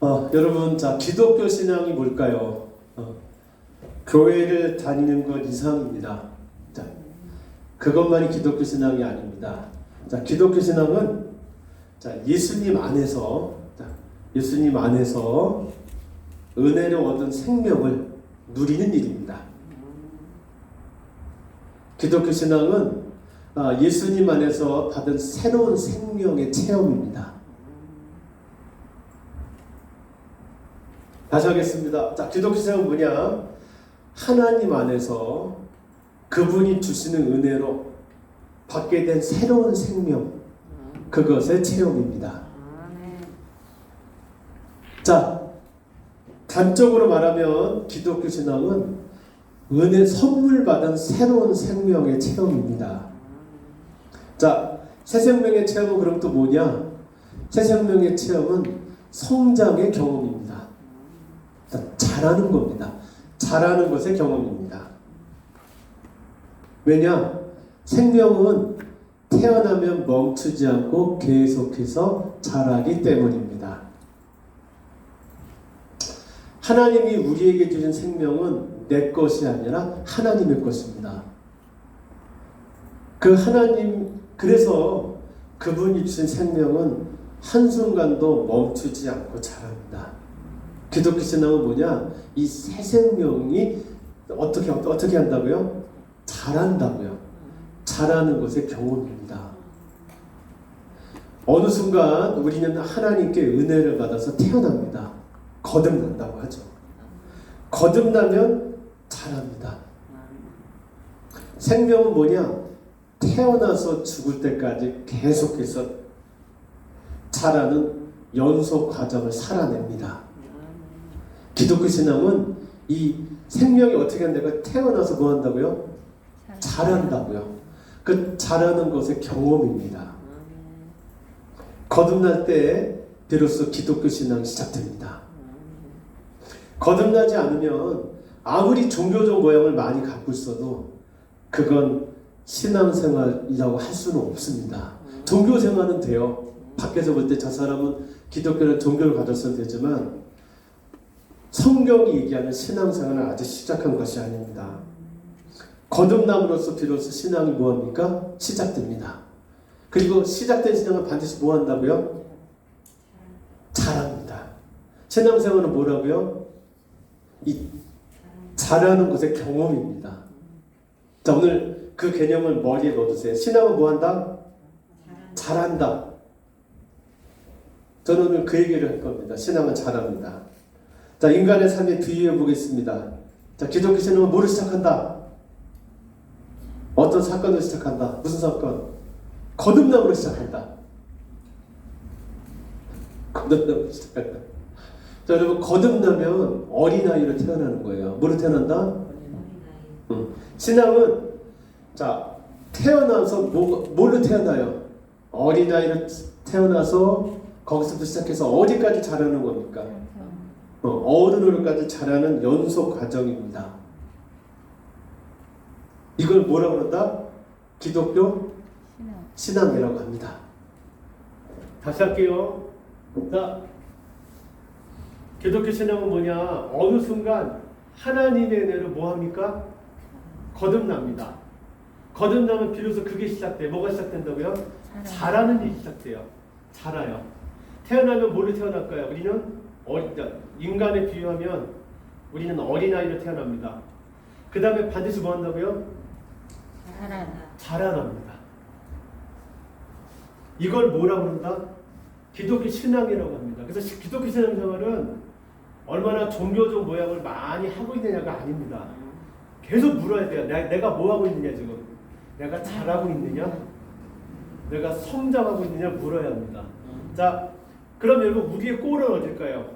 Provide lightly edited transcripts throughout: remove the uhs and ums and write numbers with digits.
여러분, 자, 기독교 신앙이 뭘까요? 교회를 다니는 것 이상입니다. 자, 그것만이 기독교 신앙이 아닙니다. 자, 기독교 신앙은 자, 예수님 안에서 은혜로 얻은 생명을 누리는 일입니다. 기독교 신앙은 예수님 안에서 받은 새로운 생명의 체험입니다. 다시 하겠습니다. 자, 기독교 신앙은 뭐냐? 하나님 안에서 그분이 주시는 은혜로 받게 된 새로운 생명, 그것의 체험입니다. 자, 단적으로 말하면 기독교 신앙은 은혜 선물 받은 새로운 생명의 체험입니다. 자, 새 생명의 체험은 그럼 또 뭐냐? 새 생명의 체험은 성장의 경험입니다. 자라는 겁니다. 자라는 것의 경험입니다. 왜냐? 생명은 태어나면 멈추지 않고 계속해서 자라기 때문입니다. 하나님이 우리에게 주신 생명은 내 것이 아니라 하나님의 것입니다. 그 하나님, 그래서 그분이 주신 생명은 한순간도 멈추지 않고 자랍니다. 기독교 신앙은 뭐냐? 이 새 생명이 어떻게 한다고요? 자란다고요. 자라는 것의 경험입니다. 어느 순간 우리는 하나님께 은혜를 받아서 태어납니다. 거듭난다고 하죠. 거듭나면 자랍니다. 생명은 뭐냐? 태어나서 죽을 때까지 계속해서 자라는 연속 과정을 살아냅니다. 기독교 신앙은 이 생명이 어떻게 한다고요? 태어나서 뭐 한다고요? 자란다고요. 그 자라는 것의 경험입니다. 거듭날 때 비로소 기독교 신앙이 시작됩니다. 거듭나지 않으면 아무리 종교적 모양을 많이 갖고 있어도 그건 신앙생활이라고 할 수는 없습니다. 종교생활은 돼요. 밖에서 볼 때 저 사람은 기독교는 종교를 가졌어도 되지만 성경이 얘기하는 신앙생활은 아직 시작한 것이 아닙니다. 거듭남으로써 비로소 신앙이 뭐합니까? 시작됩니다. 그리고 시작된 신앙은 반드시 뭐 한다고요? 자랍니다. 신앙생활은 뭐라고요? 이 자라는 것의 경험입니다. 자, 오늘 그 개념을 머리에 넣어두세요. 신앙은 뭐 한다? 자란다. 저는 오늘 그 얘기를 할 겁니다. 신앙은 자랍니다. 자, 인간의 삶에 비유해 보겠습니다. 자, 기독교 신앙은 뭐를 시작한다? 어떤 사건으로 시작한다? 무슨 사건? 거듭남으로 시작한다. 거듭남으로 시작한다. 자, 여러분, 거듭나면 어린아이로 태어나는 거예요. 뭐로 태어난다? 신앙은 자, 태어나서 뭘로 태어나요? 어린아이로 태어나서 거기서부터 시작해서 어디까지 자라는 겁니까? 어른으로까지 자라는 연속 과정입니다. 이걸 뭐라고 한다? 기독교 신앙이라고 합니다. 다시 할게요. 자, 기독교 신앙은 뭐냐? 어느 순간 하나님의 은혜로 뭐합니까? 거듭납니다. 거듭나면 비로소 그게 시작돼요. 뭐가 시작된다고요? 자라는 일이 시작돼요. 자라요. 태어나면 뭐로 태어날까요? 우리는 인간에 비유하면 우리는 어린아이로 태어납니다. 그 다음에 반드시 뭐 한다고요? 자라납니다. 이걸 뭐라고 한다? 기독교 신앙이라고 합니다. 그래서 기독교 신앙 생활은 얼마나 종교적 모양을 많이 하고 있느냐가 아닙니다. 계속 물어야 돼요. 내가 뭐 하고 있느냐 지금? 내가 잘하고 있느냐? 내가 성장하고 있느냐 물어야 합니다. 자, 그럼 여러분 우리의 골은 어딜까요?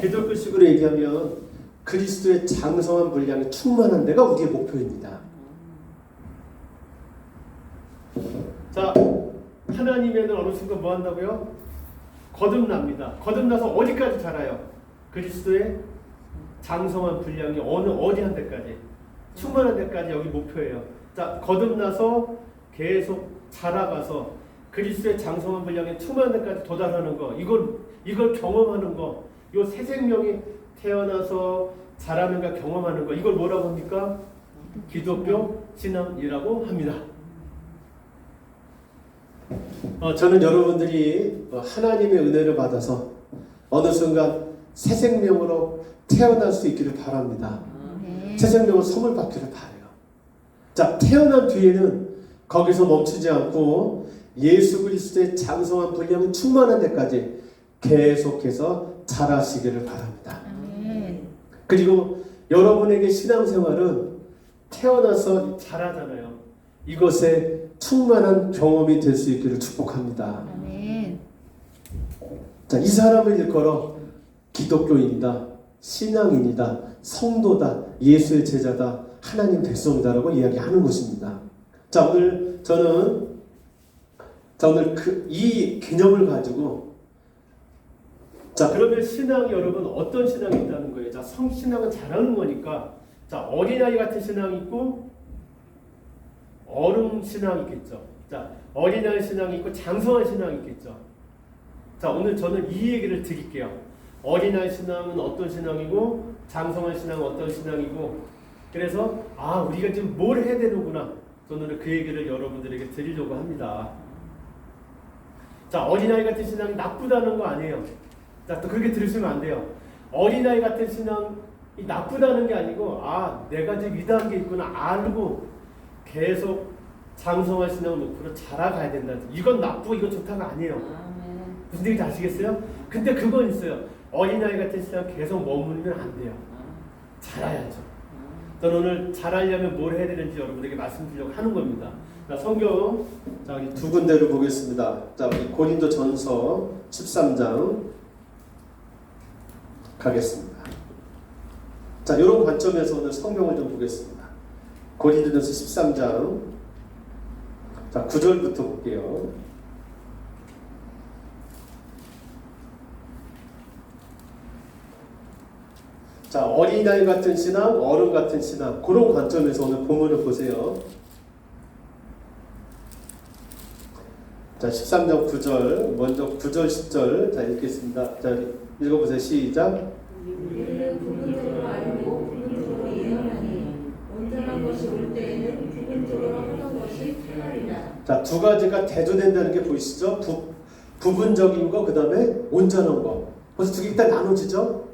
기독교식으로 얘기하면 그리스도의 장성한 분량이 충만한 데가 우리의 목표입니다. 자, 하나님에는 어느 순간 뭐 한다고요? 거듭납니다. 거듭나서 어디까지 자라요? 그리스도의 장성한 분량이 어디 한 데까지? 충만한 데까지 여기 목표예요. 자, 거듭나서 계속 자라가서 그리스도의 장성한 분량에 충만한 데까지 도달하는 거, 이걸 경험하는 거, 이 새 생명이 태어나서 자라는가 경험하는 거, 이걸 뭐라고 합니까? 기독교 신앙이라고 합니다. 저는 여러분들이 하나님의 은혜를 받아서 어느 순간 새 생명으로 태어날 수 있기를 바랍니다. 새 생명을 선물 받기를 바라요. 자, 태어난 뒤에는 거기서 멈추지 않고 예수 그리스도의 장성한 분량이 충만한 데까지 계속해서 자라시기를 바랍니다. 그리고 여러분에게 신앙생활은 태어나서 자라잖아요. 이것에 충만한 경험이 될 수 있기를 축복합니다. 자, 이 사람을 일컬어 기독교인이다, 신앙인이다, 성도다, 예수의 제자다, 하나님 백성이다라고 이야기하는 것입니다. 자, 오늘 저는 이 개념을 가지고, 자, 그러면 신앙이 여러분 어떤 신앙이 있다는 거예요? 자, 성신앙은 잘하는 거니까, 자, 어린아이 같은 신앙이 있고 어른 신앙이 있겠죠. 자, 어린아이 신앙이 있고 장성한 신앙이 있겠죠. 자, 오늘 저는 이 얘기를 드릴게요. 어린아이 신앙은 어떤 신앙이고 장성한 신앙은 어떤 신앙이고, 그래서 우리가 지금 뭘 해야 되는구나, 저는 그 얘기를 여러분들에게 드리려고 합니다. 자, 어린아이 같은 신앙이 나쁘다는 거 아니에요. 자, 또 그렇게 들으시면 안 돼요. 어린아이 같은 신앙이 나쁘다는 게 아니고, 내가 지금 위대한 게 있구나 알고 계속 장성한 신앙을 놓고 자라가야 된다. 이건 나쁘고 이건 좋다가 아니에요. 무슨 얘기인지 아시겠어요? 근데 그건 있어요. 어린아이 같은 신앙 계속 머무르면 안 돼요. 자라야죠. 저는 오늘 자라려면 뭘 해야 되는지 여러분에게 말씀드리려고 하는 겁니다. 자, 성경 두 군데를 보겠습니다. 자, 우리 고린도전서 13장 가겠습니다. 자, 이런 관점에서 오늘 성경을 좀 보겠습니다. 고린도전서 13장, 자, 9절부터 볼게요. 자, 어린아이 같은 신앙, 어른 같은 신앙, 그런 관점에서 오늘 본문을 보세요. 자, 13장 9절, 먼저 9절, 10절, 자, 읽겠습니다. 자, 읽어보세요. 시작. 우리는 부분적으로 알고 부분적으로 예언하니 온전한 것이 올 때에는 부분적으로 하던 것이 행하리라. 자, 두 가지가 대조된다는 게 보이시죠? 부분적인 거, 그 다음에 온전한 거. 벌써 두 개 일단 나눠지죠?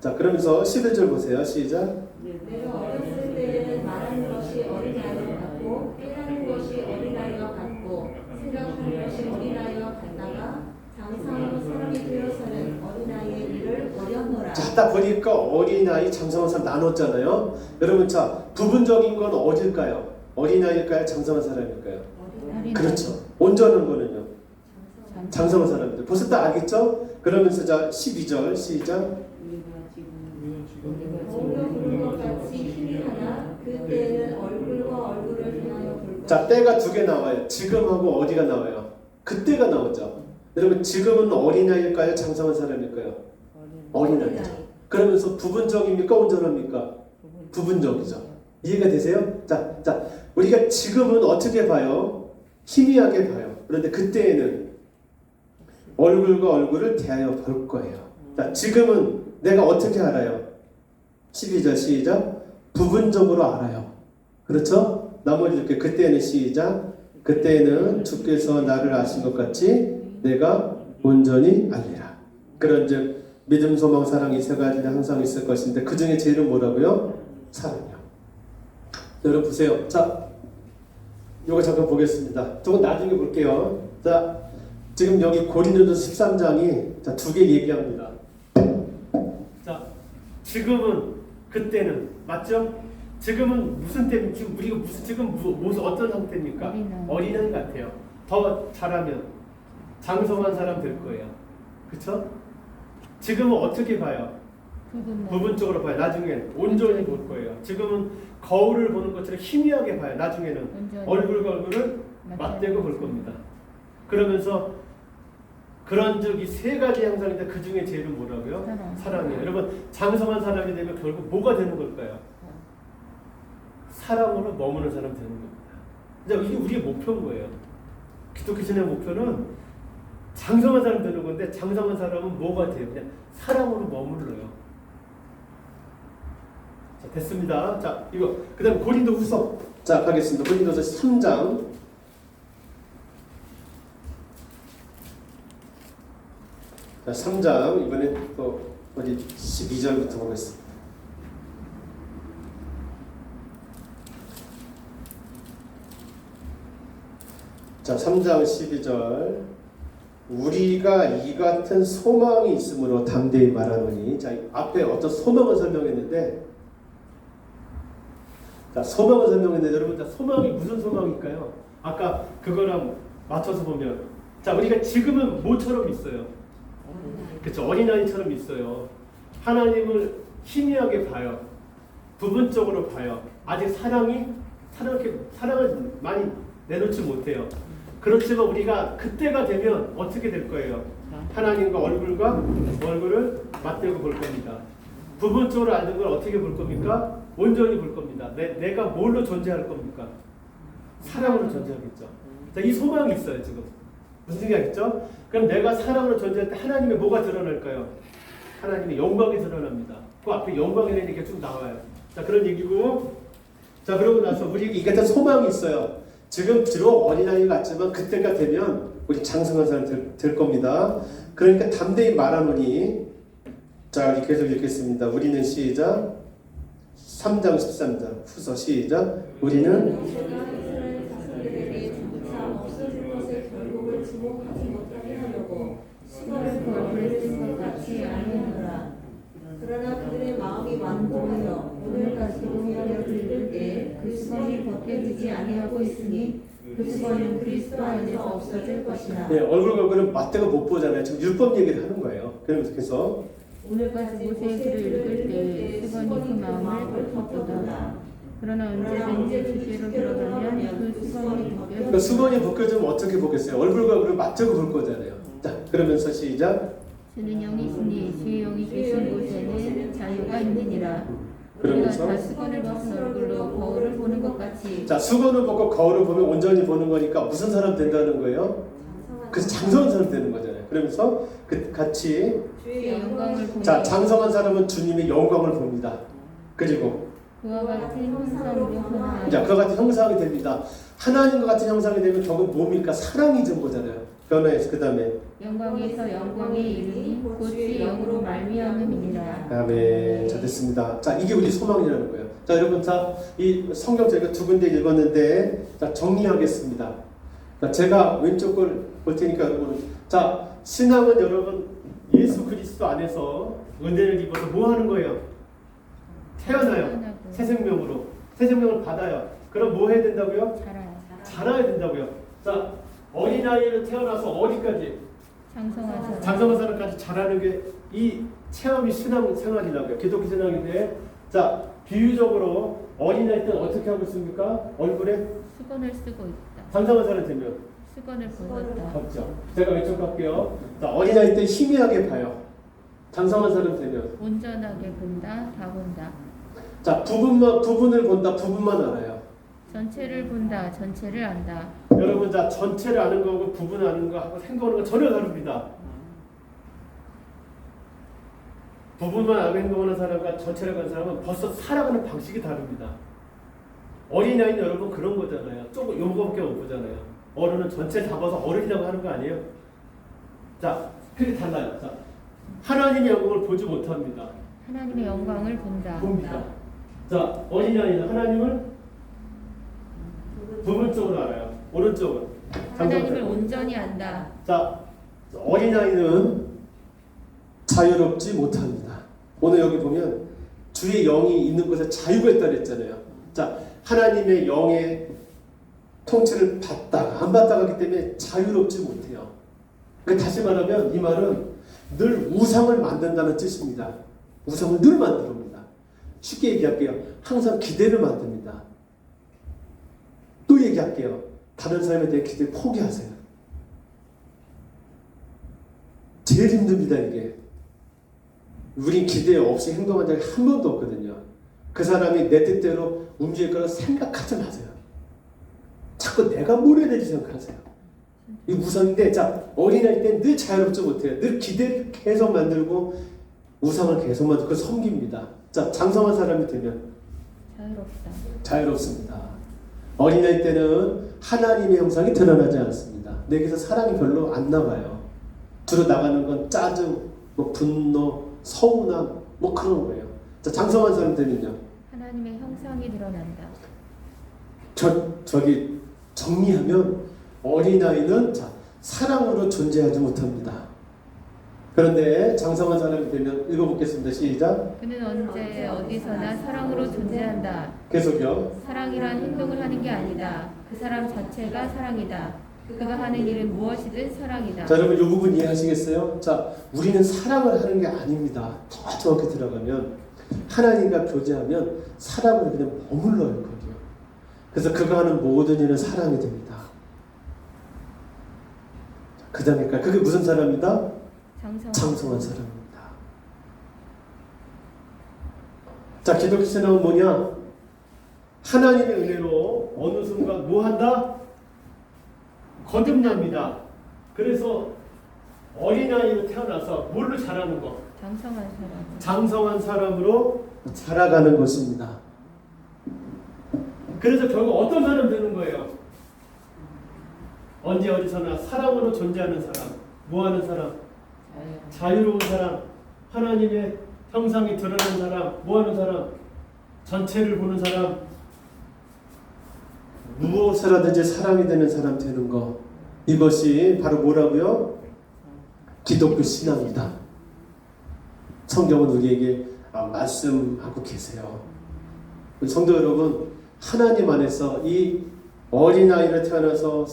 자, 그러면서 11절 보세요. 시작. 내가 어렸을 때에는 말하는 것이 어린아이와 같고 깨닫는 것이 어린아이와 같고 생각하는 것이 어린아이와 같다가 장성한 사람이 되어서는 어린아이의 일을 버렸노라. 자, 딱 보니까 어린아이, 장성한 사람 나눴잖아요. 여러분, 자, 부분적인 건 어딜까요? 어린아이일까요? 장성한 사람일까요? 그렇죠. 온전한 거는요? 장성한 사람들. 벌써 딱 알겠죠? 그러면서 자, 12절 시작. 그때는 얼굴과 얼굴을 향하여 볼 자, 때가 두 개 나와요. 지금하고 어디가 나와요? 그때가 나오죠. 여러분, 지금은 어린아이일까요? 장성한 사람일까요? 어린아이죠. 그러면서 부분적입니까? 온전합니까? 부분적이죠. 이해가 되세요? 자, 우리가 지금은 어떻게 봐요? 희미하게 봐요. 그런데 그때에는 얼굴과 얼굴을 대하여 볼 거예요. 자, 지금은 내가 어떻게 알아요? 12절 시작. 부분적으로 알아요. 그렇죠? 나머지 이렇게 그때는 시작. 그때는 주께서 나를 아신 것 같이 내가 온전히 알리라. 그런즉 믿음, 소망, 사랑 이 세 가지는 항상 있을 것인데 그 중에 제일은 뭐라고요? 사랑이요. 여러분 보세요. 자, 이거 잠깐 보겠습니다. 조금 나중에 볼게요. 자, 지금 여기 고린도전서 13장이 자, 두 개 얘기합니다. 자, 지금은 그때는 맞죠? 지금은 무슨 때입니까? 지금 우리가 무슨 어떤 상태입니까? 어린아이 같아요. 더 잘하면 장성한 사람 될 거예요. 그렇죠? 지금은 어떻게 봐요? 부분적으로 봐요. 나중엔 온전히 볼 거예요. 지금은 거울을 보는 것처럼 희미하게 봐요. 나중에는 얼굴과 얼굴을 맞대고 볼 겁니다. 그러면서 그런 적이 세 가지 형상인데 그 중에 제일은 뭐라고요? 사랑이에요. 여러분, 장성한 사람이 되면 결국 뭐가 되는 걸까요? 사랑으로 머무는 사람 되는 겁니다. 이게 우리의 목표인 거예요. 기독교 신앙의 목표는 장성한 사람 되는 건데, 장성한 사람은 뭐가 돼요? 그냥 사랑으로 머물러요. 자, 됐습니다. 자, 이거 그다음 고린도후서. 자, 가겠습니다. 고린도서 3장. 자, 3장 이번엔 또 어디 12절부터 보겠습니다. 자, 3장 12절. 우리가 이 같은 소망이 있으므로 담대히 말하노니. 자, 앞에 어떤 소망을 설명했는데, 자, 소망을 설명했는데, 여러분, 자, 소망이 무슨 소망일까요? 아까 그거랑 맞춰서 보면, 자, 우리가 지금은 뭐처럼 있어요? 그렇죠, 어린아이처럼 있어요. 하나님을 희미하게 봐요. 부분적으로 봐요. 아직 사랑을 많이 내놓지 못해요. 그렇지만 우리가 그때가 되면 어떻게 될 거예요? 하나님과 얼굴을 맞대고 볼 겁니다. 부분적으로 아는 걸 어떻게 볼 겁니까? 온전히 볼 겁니다. 내가 뭘로 존재할 겁니까? 사랑으로 존재하겠죠. 자, 이 소망이 있어요, 지금. 무슨 얘기하겠죠? 그럼 내가 사랑으로 존재할 때 하나님의 뭐가 드러날까요? 하나님의 영광이 드러납니다. 그 앞에 영광이라는 얘기가 쭉 나와요. 자, 그런 얘기고, 자, 그러고 나서 우리에게 이 같은 소망이 있어요. 지금 비록 어린아이 같지만 그때가 되면 우리 장성한 사람 될 겁니다. 그러니까 담대히 말하노니, 자, 우리 계속 읽겠습니다. 우리는 시작. 3장 13절 후서 시작. 우리는 제가 이스라엘 자손들에게 장차 없어질 것을 결국을 주목하지 못하게 하려고 시간을 벌을 쓴것 같이 아니하노라. 그러나 그들의 마음이 완고하여 오늘까지도 헤아려 들을 때 그 수건이 벗겨지지 아니하고 있으니 그 수건은 그리스도 안에서 없어질 것이라. 네, 얼굴은 맞대고 못 보잖아요. 지금 율법 얘기를 하는 거예요. 그래서 오늘까지 모세의 글을 읽을 때 수건이 그 마음을 덮어보다. 그러나 언제 주께로 들어가면 그 수건이 그러니까 수건이 벗겨지면 어떻게 보겠어요? 얼굴을 맞대고 볼 거잖아요. 자, 그러면서 시작. 주는 영이시니 주의 영이 계신 곳에는 자유가 있느니라. 우리가 그러면서 다 수건을 벗은 얼굴로 거울을 보는 것 같이. 자, 수건을 벗고 거울을 보면 온전히 보는 거니까 무슨 사람 된다는 거예요? 그래서 장성한 사람 되는 거잖아요. 그러면서 같이 주의 영광을 보니. 자, 장성한 사람은 주님의 영광을 봅니다. 그리고 그와 같은 형상으로 변화하여. 자, 그와 같은 형상이 됩니다. 하나님과 같은 형상이 되면 결국 뭡니까? 사랑이 된 거잖아요. 변화해서 그 다음에 영광에서 영광에 이르니 곧 주의 영으로 말미암음이니라. 아멘. 자, 됐습니다. 자, 이게 우리 소망이라는 거예요. 자, 여러분, 자, 이 성경 저희가 두 군데 읽었는데, 자, 정리하겠습니다. 자, 제가 왼쪽 걸 볼 테니까 여러분, 자, 신앙은 여러분 예수 그리스도 안에서 은혜를 입어서 뭐 하는 거예요? 태어나요. 새 생명을 받아요. 그럼 뭐 해야 된다고요? 자라야 된다고요. 자, 어린아이로 태어나서 어디까지? 장성한 사람까지 자라는 게 이 체험이 신앙생활이라고요. 기독교 신앙인데, 자, 비유적으로 어린아이 때는 어떻게 하고 있습니까? 얼굴에 수건을 쓰고 있다. 장성한 사람 되면 수건을 벗었다. 없죠. 제가 왼쪽 갈게요. 자, 어린아이 때 희미하게 봐요. 장성한 사람 되면 온전하게 본다. 다 본다. 자, 부분을 본다. 부분만 알아요. 전체를 본다. 전체를 안다. 여러분, 자, 전체를 아는 거고 부분을 아는 거하고 행동하는 거 전혀 다릅니다. 부분만 알고 행동하는 사람과 전체를 아는 사람은 벌써 살아가는 방식이 다릅니다. 어린아이는 여러분 그런 거잖아요. 조금 요거밖에 못 보잖아요. 어른은 전체를 다 봐서 어른이라고 하는 거 아니에요? 자, 그게 달라요. 자, 하나님의 영광을 보지 못합니다. 하나님의 영광을 본다. 봅니다. 자, 어린아이는 하나님을 부분적으로 알아요. 오른쪽은 하나님을 온전히 안다. 자, 어린아이는 자유롭지 못합니다. 오늘 여기 보면 주의 영이 있는 곳에 자유가 있다 그랬잖아요. 자, 하나님의 영의 통치를 받다가 안 받다가 하기 때문에 자유롭지 못해요. 그러니까 다시 말하면 이 말은 늘 우상을 만든다는 뜻입니다. 우상을 늘 만듭니다. 쉽게 얘기할게요. 항상 기대를 만듭니다. 또 얘기할게요. 다른 사람에 대해 기대 포기하세요. 제일 힘듭니다, 이게. 우린 기대 없이 행동한 적이 한 번도 없거든요. 그 사람이 내 뜻대로 움직일 거라 생각하지 마세요. 자꾸 내가 뭘 해야 될지 생각하세요. 이 우상인데, 자, 어린아이 때는 늘 자유롭지 못해요. 늘 기대를 계속 만들고 우상을 계속 만들고 섬깁니다. 자, 장성한 사람이 되면 자유롭다. 자유롭습니다. 어린아이 때는 하나님의 형상이 드러나지 않습니다. 내게서 사랑이 별로 안 나가요. 주로 나가는 건 짜증, 뭐 분노, 서운함, 뭐 그런 거예요. 자, 장성한 사람들은요. 하나님의 형상이 드러난다. 저기 정리하면 어린아이는 자, 사랑으로 존재하지 못합니다. 그런데 장성한 사람이 되면 읽어보겠습니다. 시작. 그는 언제 어디서나 사랑으로 존재한다. 계속요. 사랑이란 행동을 하는 게 아니다. 그 사람 자체가 사랑이다. 그가 하는 일은 무엇이든 사랑이다. 자, 여러분 이 부분 이해하시겠어요? 자, 우리는 사랑을 하는 게 아닙니다. 더 정확히 들어가면 하나님과 교제하면 사랑을 그냥 머물러요, 거기요. 그래서 그가 하는 모든 일은 사랑이 됩니다. 그 다음에 그게 무슨 사람이다? 장성한 사람입니다. 자, 기독교 신앙은 뭐냐? 하나님의 은혜로 어느 순간 뭐 한다? 거듭납니다. 그래서 어린아이로 태어나서 뭘로 자라는 거? 장성한 사람. 장성한 사람으로 자라가는 것입니다. 그래서 결국 어떤 사람 되는 거예요? 언제 어디서나 사랑으로 존재하는 사람, 뭐하는 사람? 자유로운 사람, 하나님의 형상이 드러난 사람, 뭐하는 사람? 전체를 보는 사람, 무엇을 하든지 사랑이 되는 사람 되는 거. 이것이 바로 뭐라고요? 기독교 신앙이다. 성경은 우리에게 말씀하고 계세요. 성도 여러분, 하나님 안에서 이 어린아이를 태어나서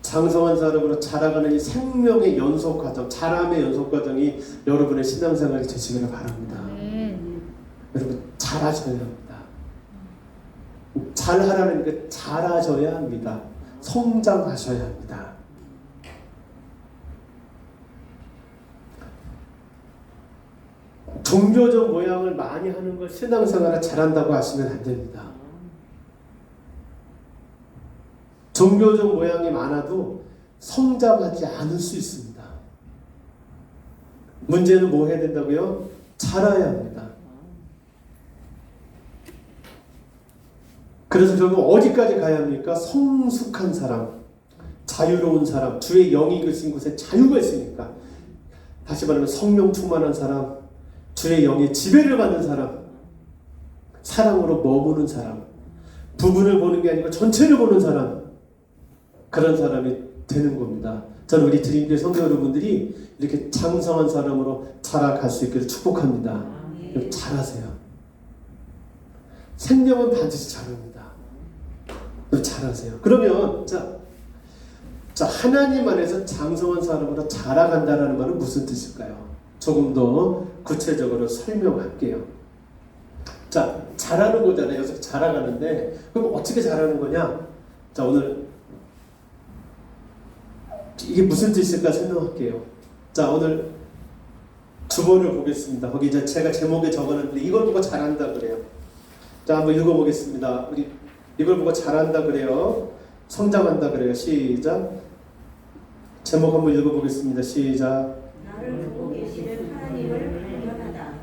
장성한 사람으로 자라가는 이 생명의 연속 과정, 자람의 연속 과정이 여러분의 신앙생활이 되시기를 바랍니다. 여러분 잘하셔야 합니다. 잘하라는 게 잘하셔야 합니다. 성장하셔야 합니다. 종교적 모양을 많이 하는 걸 신앙생활을 잘한다고 하시면 안 됩니다. 종교적 모양이 많아도 성장하지 않을 수 있습니다. 문제는 뭐 해야 된다고요? 자라야 합니다. 그래서 결국 어디까지 가야 합니까? 성숙한 사람, 자유로운 사람, 주의 영이 계신 곳에 자유가 있으니까. 다시 말하면 성령 충만한 사람, 주의 영의 지배를 받는 사람, 사랑으로 머무는 사람, 부분을 보는 게 아니고 전체를 보는 사람, 그런 사람이 되는 겁니다. 저는 우리 드림교회 성도 여러분들이 이렇게 장성한 사람으로 자라갈 수 있기를 축복합니다. 잘하세요. 생명은 반드시 자랍니다. 잘하세요. 그러면 자 하나님 안에서 장성한 사람으로 자라간다는 말은 무슨 뜻일까요? 조금 더 구체적으로 설명할게요. 자, 자라는 거잖아요. 여기서 자라가는데 그럼 어떻게 자라는 거냐? 자, 오늘 이게 무슨 뜻일까 설명할게요. 자, 오늘 주보를 보겠습니다. 거기 이제 제가 제목에 적어놨는데 이걸 보고 잘한다 그래요. 자, 한번 읽어보겠습니다. 우리 이걸 보고 잘한다 그래요. 성장한다 그래요. 시작. 제목 한번 읽어보겠습니다. 시작. 나를 보고 계시는 하나님을 발견하다.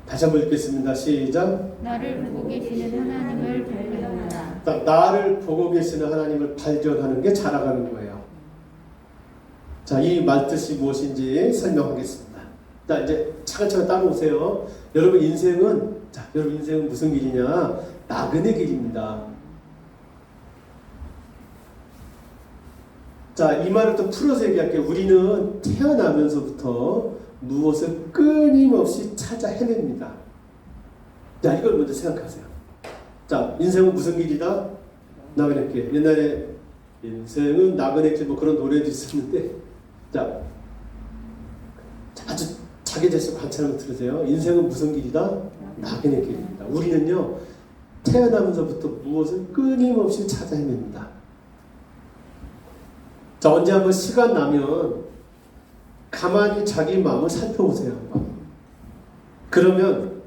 다시 한번 읽겠습니다. 시작. 나를 보고 계시는 하나님을 발견하다. 나를 보고 계시는 하나님을 발견하는 게 자라가는 거예요. 자, 이 말뜻이 무엇인지 설명하겠습니다. 자, 이제 차근차근 따라오세요. 여러분 인생은 무슨 길이냐? 나그네 길입니다. 자, 이 말을 또 풀어서 얘기할게요. 우리는 태어나면서부터 무엇을 끊임없이 찾아 헤맵니다. 자, 이걸 먼저 생각하세요. 자, 인생은 무슨 길이다? 나그네 길. 옛날에 인생은 나그네 길 뭐 그런 노래도 있었는데, 자, 아주 자기 자신 관찰하면 들으세요. 인생은 무슨 길이다? 나그네 길입니다. 우리는요, 태어나면서부터 무엇을 끊임없이 찾아 헤맵니다. 자, 언제 한번 시간 나면 가만히 자기 마음을 살펴보세요. 한번. 그러면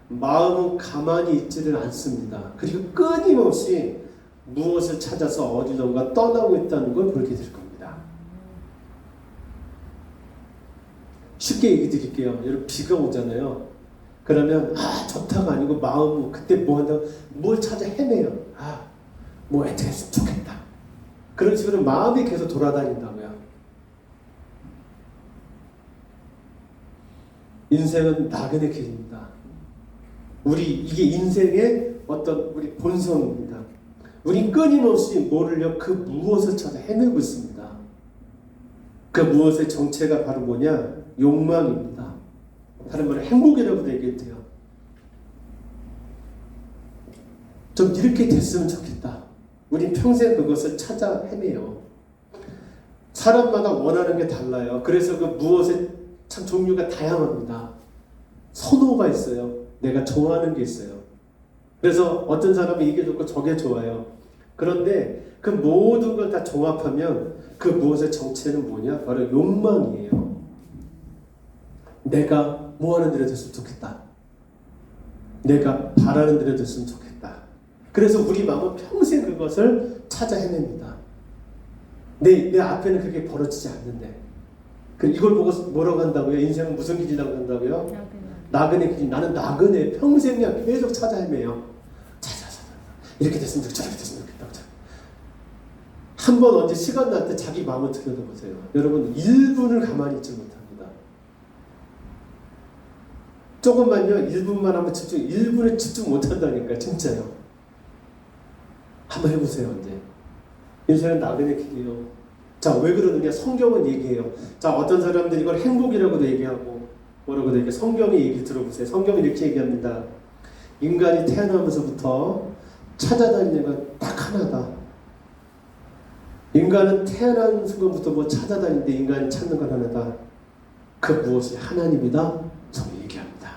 마음은 가만히 있지를 않습니다. 그리고 끊임없이 무엇을 찾아서 어디론가 떠나고 있다는 걸 보게 될 겁니다. 쉽게 얘기 드릴게요. 여러분 비가 오잖아요. 그러면 좋다가 아니고 마음 그때 뭐 한다고 뭘 찾아 헤매요. 뭐 어떻게 했으면 좋겠다. 그런 식으로 마음이 계속 돌아다닌다고요. 인생은 나그네 길입니다. 이게 인생의 어떤 우리 본성입니다. 우리 끊임없이 뭐를요? 그 무엇을 찾아 헤매고 있습니다. 그 무엇의 정체가 바로 뭐냐? 욕망입니다. 다른 말로 행복이라고도 얘기해요. 좀 이렇게 됐으면 좋겠다. 우린 평생 그것을 찾아 헤매요. 사람마다 원하는 게 달라요. 그래서 그 무엇의 참 종류가 다양합니다. 선호가 있어요. 내가 좋아하는 게 있어요. 그래서 어떤 사람은 이게 좋고 저게 좋아요. 그런데 그 모든 걸 다 종합하면 그 무엇의 정체는 뭐냐? 바로 욕망이에요. 내가 뭐 하는 대로 됐으면 좋겠다. 내가 바라는 대로 됐으면 좋겠다. 그래서 우리 마음은 평생 그것을 찾아 헤맵니다. 내 앞에는 그게 벌어지지 않는데 이걸 보고 뭐라고 한다고요? 인생은 무슨 길이라고 한다고요? 나그네 길. 나는 나그네 평생 그냥 계속 찾아 헤매요. 찾아 이렇게 됐으면 좋겠다. 저렇게 됐으면 좋겠다. 한 번 언제 시간 날 때 자기 마음을 들여다보세요. 여러분 1분을 가만히 있지 못합니다. 조금만요 1분만 한번 1분에 집중 못한다니까 진짜요. 한번 해보세요. 언제 인생은 나그네 길이에요. 자, 왜 그러느냐? 성경은 얘기해요. 자, 어떤 사람들이 이걸 행복이라고도 얘기하고 뭐라고도 얘기해. 성경의 얘기 들어보세요. 성경은 이렇게 얘기합니다. 인간이 태어나면서부터 찾아다니는 건 딱 하나다. 인간은 태어난 순간부터 뭐 찾아다니는데 인간이 찾는 건 하나다. 그 무엇이 하나님이다. 성경이 얘기합니다.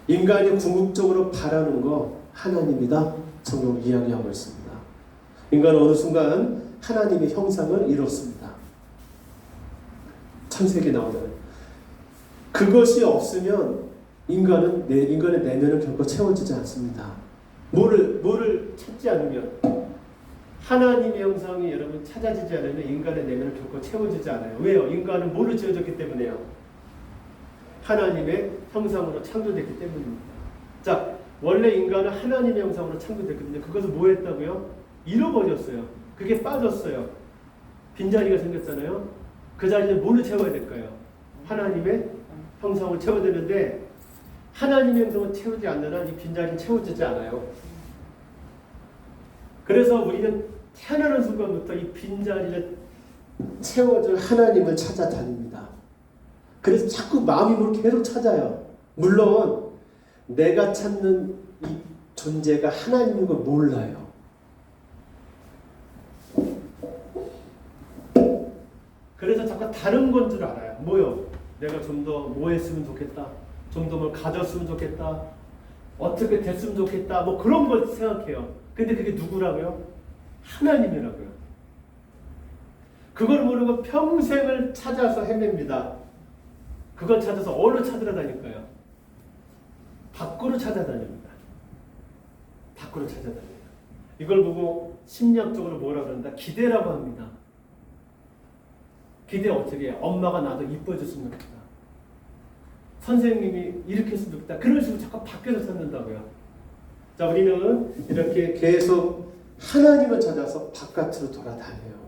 인간이 궁극적으로 바라는 거 하나님이다. 성경은 이야기하고 있습니다. 인간은 어느 순간 하나님의 형상을 이뤘습니다. 창세기에 나오잖아요. 그것이 없으면 인간의 내면은 결코 채워지지 않습니다. 뭐를 찾지 않으면 하나님의 형상이 여러분 찾아지지 않으면 인간의 내면은 결코 채워지지 않아요. 왜요? 인간은 뭐로 지어졌기 때문에요? 하나님의 형상으로 창조됐기 때문입니다. 자, 원래 인간은 하나님의 형상으로 창조됐거든요. 그것을 뭐 했다고요? 잃어버렸어요. 그게 빠졌어요. 빈자리가 생겼잖아요. 그 자리는 뭘로 채워야 될까요? 하나님의 형상을 채워야 되는데 하나님의 형상을 채우지 않는 한 이 빈자리는 채워지지 않아요. 그래서 우리는 태어나는 순간부터 이 빈자리를 채워줄 하나님을 찾아다닙니다. 그래서 자꾸 마음이 뭘 계속 찾아요. 물론 내가 찾는 이 존재가 하나님인 걸 몰라요. 그래서 자꾸 다른 건 줄 알아요. 뭐요? 내가 좀 더 뭐 했으면 좋겠다. 좀 더 뭘 가졌으면 좋겠다. 어떻게 됐으면 좋겠다. 뭐 그런 걸 생각해요. 근데 그게 누구라고요? 하나님이라고요. 그걸 모르고 평생을 찾아서 헤맵니다. 그걸 찾아서 어디로 찾으러다닐까요? 밖으로 찾아다닙니다. 밖으로 찾아다닙니다. 이걸 보고 심리학적으로 뭐라 그런다? 기대라고 합니다. 기대 어떻게 해요? 엄마가 나도 이뻐졌으면 좋겠다. 선생님이 이렇게 했으면 좋겠다. 그런 식으로 자꾸 밖에서 찾는다고요. 자, 우리는 이렇게 계속 하나님을 찾아서 바깥으로 돌아다녀요.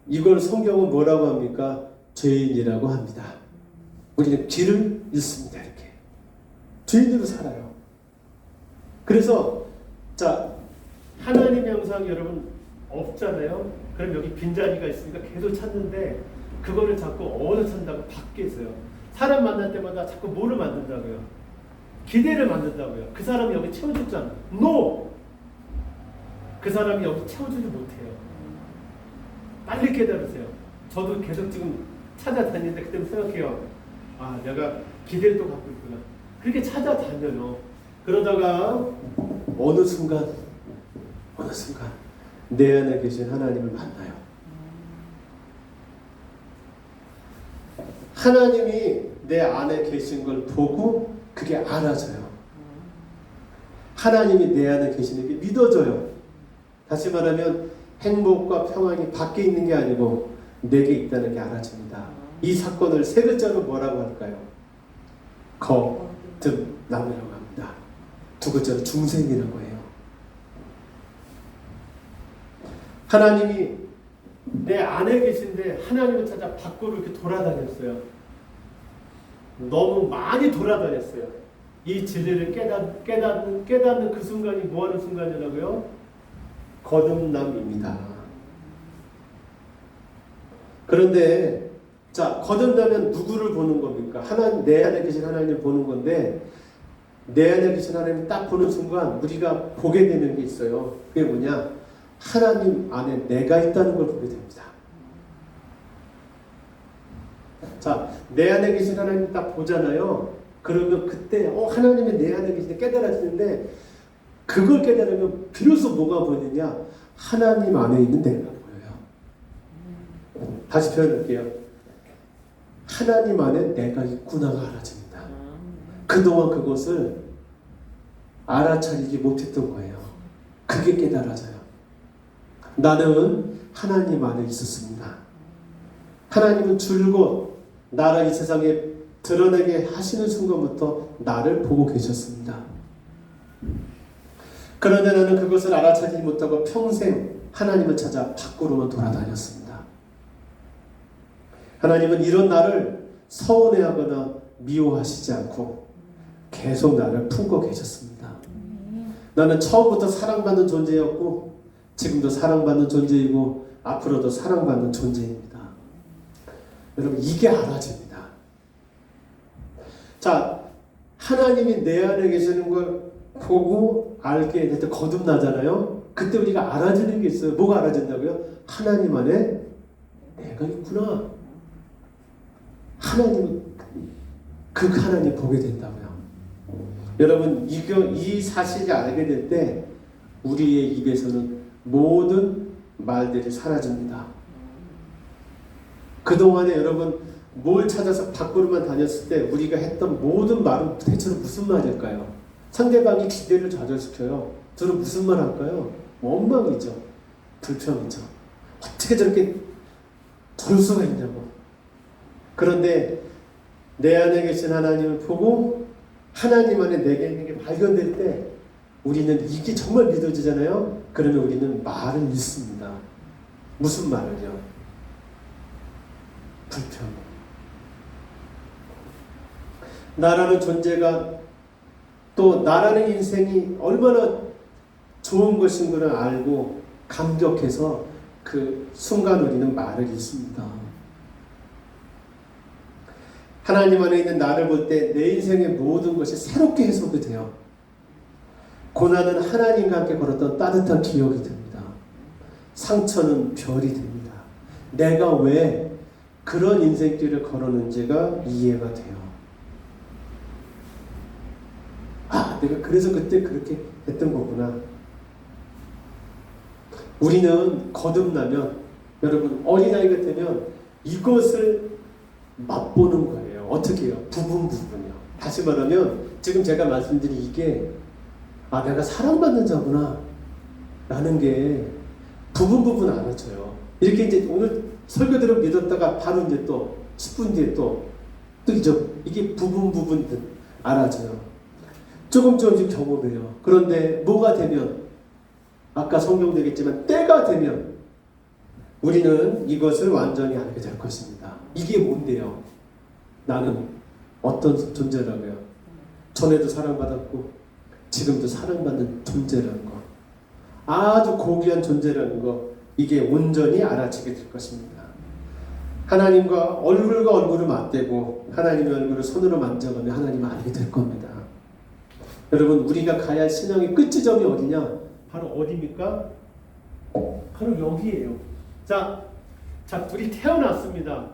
이걸 성경은 뭐라고 합니까? 죄인이라고 합니다. 우리는 길을 잃습니다. 이렇게 죄인으로 살아요. 그래서 자, 하나님의 형상이 여러분 없잖아요. 그럼 여기 빈자리가 있으니까 계속 찾는데 그거를 자꾸 어디서 찾는다고? 밖에서요. 사람 만날 때마다 자꾸 뭐를 만든다고요? 기대를 만든다고요. 그 사람이 여기 채워줬잖아. No! 그 사람이 여기 채워주지 못해요. 빨리 깨달으세요. 저도 계속 지금 찾아다니는데 그때 생각해요. 아, 내가 기대를 또 갖고 있구나. 그렇게 찾아다녀요. 그러다가 어느 순간 내 안에 계신 하나님을 만나요. 하나님이 내 안에 계신 걸 보고 그게 알아져요. 하나님이 내 안에 계시는 게 믿어져요. 다시 말하면 행복과 평안이 밖에 있는 게 아니고 내게 있다는 게 알아집니다. 이 사건을 세 글자로 뭐라고 할까요? 거듭남이라고 합니다. 두 글자로 중생이라고 해요. 하나님이 내 안에 계신데 하나님을 찾아 밖으로 이렇게 돌아다녔어요. 너무 많이 돌아다녔어요. 이 진리를 깨닫는 그 순간이 뭐하는 순간이라고요? 거듭남입니다. 그런데 자, 거듭나면 누구를 보는 겁니까? 하나님, 내 안에 계신 하나님을 보는 건데 내 안에 계신 하나님을 딱 보는 순간 우리가 보게 되는 게 있어요. 그게 뭐냐? 하나님 안에 내가 있다는 걸 보게 됩니다. 자, 내 안에 계신 하나님 딱 보잖아요. 그러면 그때 하나님이 내 안에 계신데 깨달아지는데 그걸 깨달으면 비로소 뭐가 보이느냐? 하나님 안에 있는 내가 보여요. 다시 표현할게요. 하나님 안에 내가 있구나가 알아집니다. 그동안 그것을 알아차리지 못했던 거예요. 그게 깨달아져요. 나는 하나님 안에 있었습니다. 하나님은 줄곧 나를 이 세상에 드러내게 하시는 순간부터 나를 보고 계셨습니다. 그런데 나는 그것을 알아차리지 못하고 평생 하나님을 찾아 밖으로만 돌아다녔습니다. 하나님은 이런 나를 서운해하거나 미워하시지 않고 계속 나를 품고 계셨습니다. 나는 처음부터 사랑받는 존재였고 지금도 사랑받는 존재이고 앞으로도 사랑받는 존재입니다. 여러분, 이게 알아집니다. 자, 하나님이 내 안에 계시는 걸 보고 알게 될 때 거듭나잖아요. 그때 우리가 알아지는 게 있어요. 뭐가 알아진다고요? 하나님 안에 내가 있구나. 하나님, 그 하나님 보게 된다고요. 여러분, 이 사실을 알게 될 때 우리의 입에서는 모든 말들이 사라집니다. 그동안에 여러분 뭘 찾아서 밖으로만 다녔을 때 우리가 했던 모든 말은 대체로 무슨 말일까요? 상대방이 기대를 좌절시켜요. 저는 무슨 말 할까요? 원망이죠. 불평이죠. 어떻게 저렇게 저럴 수가 있냐고. 그런데 내 안에 계신 하나님을 보고 하나님 안에 내게 있는 게 발견될 때 우리는 이게 정말 믿어지잖아요. 그러면 우리는 말을 읽습니다. 무슨 말을요? 불평. 나라는 존재가 또 나라는 인생이 얼마나 좋은 것인 것을 알고 감격해서 그 순간 우리는 말을 읽습니다. 하나님 안에 있는 나를 볼 때 내 인생의 모든 것이 새롭게 해석이 돼요. 고난은 하나님과 함께 걸었던 따뜻한 기억이 됩니다. 상처는 별이 됩니다. 내가 왜 그런 인생길을 걸었는지가 이해가 돼요. 아, 내가 그래서 그때 그렇게 했던 거구나. 우리는 거듭나면, 여러분, 어린아이가 되면 이것을 맛보는 거예요. 어떻게 해요? 부분이요. 다시 말하면 지금 제가 말씀드린 이게 내가 사랑받는 자구나 라는 게 부분 알아져요. 이렇게 이제 오늘 설교대로 믿었다가 바로 이제 또 10분 뒤에 또 이게 부분 알아져요. 조금씩 경험해요. 그런데 뭐가 되면, 아까 성경도 얘기했지만 때가 되면 우리는 이것을 완전히 알게 될 것입니다. 이게 뭔데요? 나는 어떤 존재라고요? 전에도 사랑받았고 지금도 사랑받는 존재라는 거, 아주 고귀한 존재라는 거, 이게 온전히 알아지게 될 것입니다. 하나님과 얼굴을 맞대고 하나님의 얼굴을 손으로 만져가며 하나님을 알게 될 겁니다. 여러분, 우리가 가야 할 신앙의 끝지점이 어디냐? 바로 어디입니까? 바로 여기에요. 자, 우리 태어났습니다.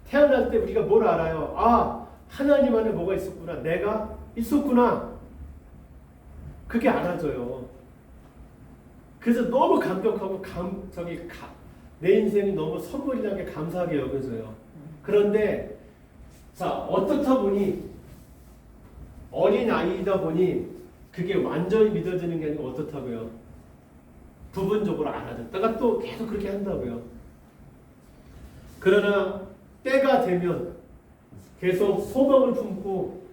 태어날 때 우리가 뭘 알아요? 하나님 안에 뭐가 있었구나. 내가 있었구나. 그게 알아져요. 그래서 너무 감격하고 내 인생이 너무 선물이라는 게 감사하게 여겨져요. 그런데 자, 어떻다 보니 어린 아이다 보니 그게 완전히 믿어지는 게 아니고 어떻다고요? 부분적으로 알아듣다가 또 계속 그렇게 한다고요. 그러나 때가 되면 계속 소망을 품고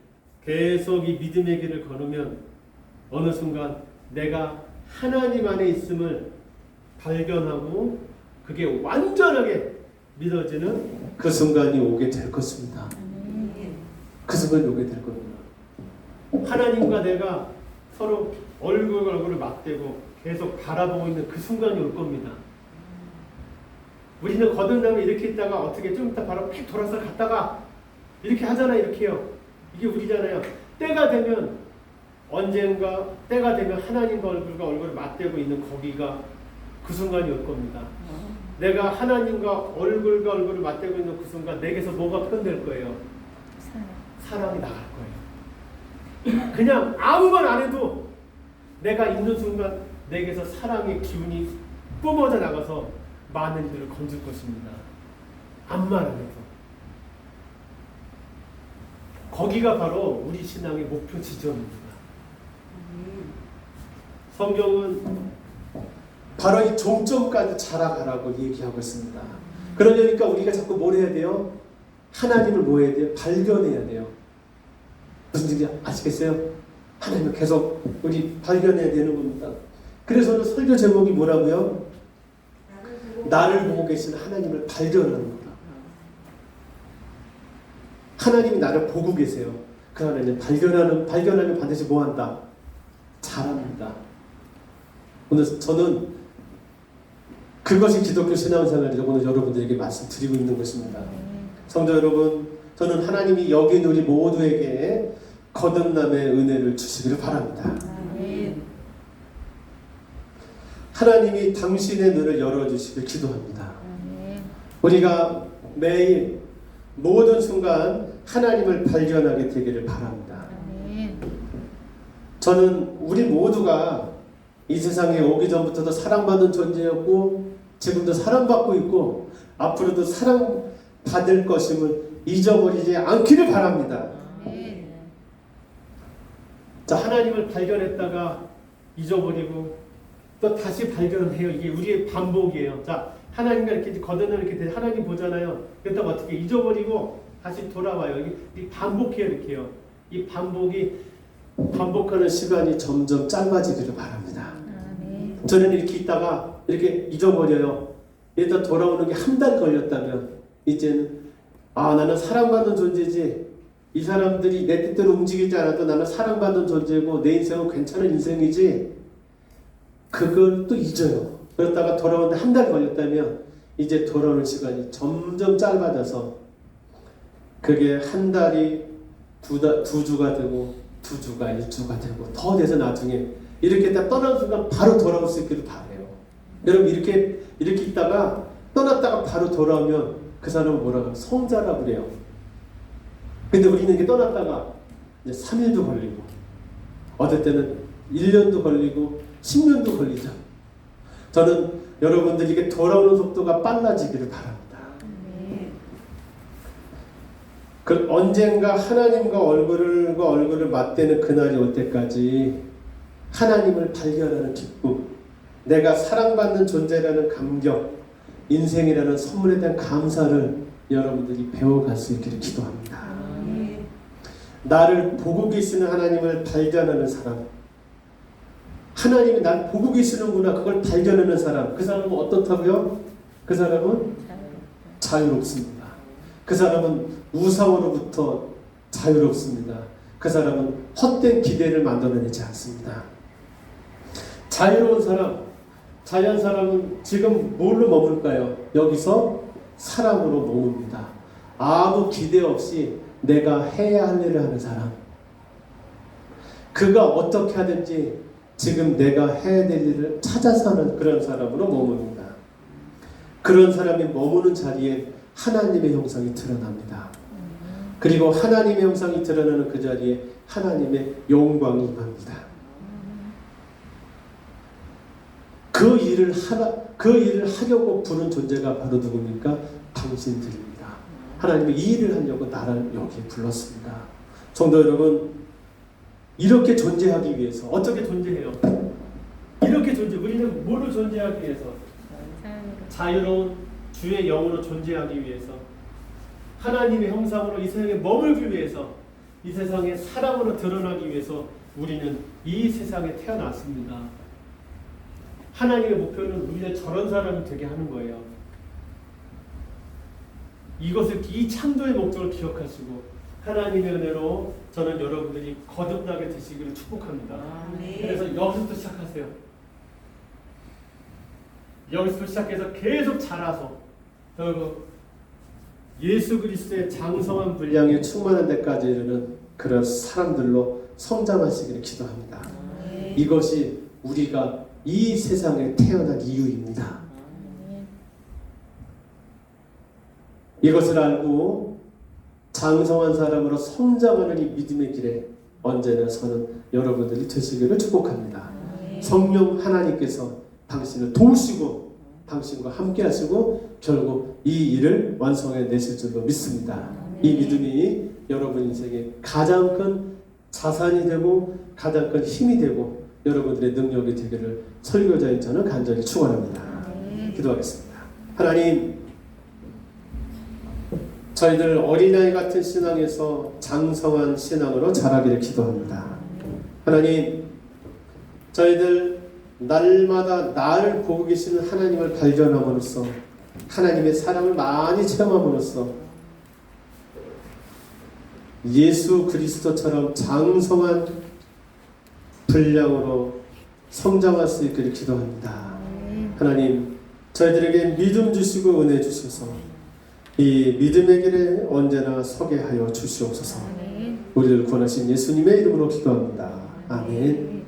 계속 이 믿음의 길을 걸으면 어느 순간 내가 하나님 안에 있음을 발견하고 그게 완전하게 믿어지는 그 순간이 오게 될 것입니다. 그 순간이 오게 될 겁니다. 하나님과 내가 서로 얼굴과 얼굴을 맞대고 계속 바라보고 있는 그 순간이 올 겁니다. 우리는 거듭나면 이렇게 있다가 어떻게 좀 이따 바로 픽 돌아서 갔다가 이렇게 하잖아요. 이렇게요. 이게 우리잖아요. 때가 되면 언젠가 때가 되면 하나님과 얼굴과 얼굴을 맞대고 있는 거기가 그 순간이 올 겁니다. 내가 하나님과 얼굴과 얼굴을 맞대고 있는 그 순간 내게서 뭐가 표현될 거예요? 사랑이 나갈 거예요. 그냥 아무 말 안 해도 내가 있는 순간 내게서 사랑의 기운이 뿜어져 나가서 많은 이들을 건질 것입니다. 아무 말 안 해도. 거기가 바로 우리 신앙의 목표 지점입니다. 성경은 바로 이 종점까지 자라가라고 얘기하고 있습니다. 그러니까 우리가 자꾸 뭘 해야 돼요? 하나님을 뭐 해야 돼요? 발견해야 돼요. 무슨 얘기인지 아시겠어요? 하나님을 계속 우리 발견해야 되는 겁니다. 그래서 오늘 설교 제목이 뭐라고요? 나를 보고 계신 하나님을 발견하는 거다. 하나님이 나를 보고 계세요. 그 하나님 발견하면 반드시 뭐 한다? 잘합니다. 오늘 저는 그것이 기독교 신앙생활이라고 오늘 여러분들에게 말씀드리고 있는 것입니다. 성도 여러분, 저는 하나님이 여기 있는 우리 모두에게 거듭남의 은혜를 주시기를 바랍니다. 하나님이 당신의 눈을 열어주시길 기도합니다. 우리가 매일 모든 순간 하나님을 발견하게 되기를 바랍니다. 저는 우리 모두가 이 세상에 오기 전부터도 사랑받는 존재였고 지금도 사랑받고 있고 앞으로도 사랑받을 것임을 잊어버리지 않기를 바랍니다. 자, 하나님을 발견했다가 잊어버리고 또 다시 발견해요. 이게 우리의 반복이에요. 자, 하나님과 이렇게 거듭나면 이렇게 하나님 보잖아요. 그랬다가 어떻게 잊어버리고 다시 돌아와요. 이 반복해요. 이렇게요. 이 반복하는 시간이 점점 짧아지기를 바랍니다. 저는 이렇게 있다가 이렇게 잊어버려요. 일단 돌아오는 게 한 달 걸렸다면 이제는 나는 사랑받는 존재지. 이 사람들이 내 뜻대로 움직이지 않아도 나는 사랑받는 존재고 내 인생은 괜찮은 인생이지. 그걸 또 잊어요. 그러다가 돌아오는데 한 달 걸렸다면 이제 돌아오는 시간이 점점 짧아져서 그게 한 달이 두 주가 되고 두 주가 일주가 되고 더 돼서 나중에 이렇게 딱 떠나는 순간 바로 돌아올 수 있기를 바라요. 여러분 이렇게 있다가 떠났다가 바로 돌아오면 그 사람은 뭐라고 성자라고 그래요. 근데 우리는 이렇게 떠났다가 이제 3일도 걸리고 어떨 때는 1년도 걸리고 10년도 걸리죠. 저는 여러분들이 이게 돌아오는 속도가 빨라지기를 바랍니다. 그 언젠가 하나님과 얼굴을 맞대는 그날이 올 때까지 하나님을 발견하는 기쁨, 내가 사랑받는 존재라는 감격, 인생이라는 선물에 대한 감사를 여러분들이 배워갈 수 있기를 기도합니다. 나를 보고 계시는 하나님을 발견하는 사람, 하나님이 날 보고 계시는구나 그걸 발견하는 사람, 그 사람은 어떻다고요? 그 사람은 자유롭습니다. 그 사람은 우상으로부터 자유롭습니다. 그 사람은 헛된 기대를 만들어내지 않습니다. 자유로운 사람, 자유한 사람은 지금 뭘로 머물까요? 여기서 사랑으로 머뭅니다. 아무 기대 없이 내가 해야 할 일을 하는 사람, 그가 어떻게 하든지 지금 내가 해야 될 일을 찾아서 하는 그런 사람으로 머무릅니다. 그런 사람이 머무는 자리에 하나님의 형상이 드러납니다. 그리고 하나님의 형상이 드러나는 그 자리에 하나님의 영광이 임합니다. 그 일을 하려고 부른 존재가 바로 누굽니까? 당신들입니다. 하나님이 이 일을 하려고 나를 여기에 불렀습니다. 성도 여러분, 이렇게 존재하기 위해서 어떻게 존재해요? 이렇게 우리는 뭐로 존재하기 위해서? 자유로운 주의 영으로 존재하기 위해서, 하나님의 형상으로 이 세상에 머물기 위해서, 이 세상에 사람으로 드러나기 위해서 우리는 이 세상에 태어났습니다. 하나님의 목표는 우리를 저런 사람이 되게 하는 거예요. 이것을, 이 창조의 목적을 기억하시고 하나님의 은혜로 저는 여러분들이 거듭나게 되시기를 축복합니다. 그래서 여기서부터 시작하세요. 여기서부터 시작해서 계속 자라서 결국 예수 그리스도의 장성한 분량에 충만한 데까지 이르는 그런 사람들로 성장하시기를 기도합니다. 이것이 우리가 이 세상에 태어난 이유입니다. 이것을 알고 장성한 사람으로 성장하는 이 믿음의 길에 언제나 서는 여러분들이 되시기를 축복합니다. 성령 하나님께서 당신을 도우시고 당신과 함께 하시고 결국 이 일을 완성해 내실 줄로 믿습니다. 이 믿음이 여러분 인생에 가장 큰 자산이 되고 가장 큰 힘이 되고 여러분들의 능력이 되기를 설교자인 저는 간절히 축원합니다. 기도하겠습니다. 하나님, 저희들 어린아이 같은 신앙에서 장성한 신앙으로 자라기를 기도합니다. 하나님, 저희들 날마다 나를 보고 계시는 하나님을 발견함으로써 하나님의 사랑을 많이 체험함으로써 예수 그리스도처럼 장성한 분량으로 성장할 수 있기를 기도합니다. 하나님, 저희들에게 믿음 주시고 은혜 주셔서 이 믿음의 길에 언제나 서게 하여 주시옵소서. 우리를 구원하신 예수님의 이름으로 기도합니다. 아멘.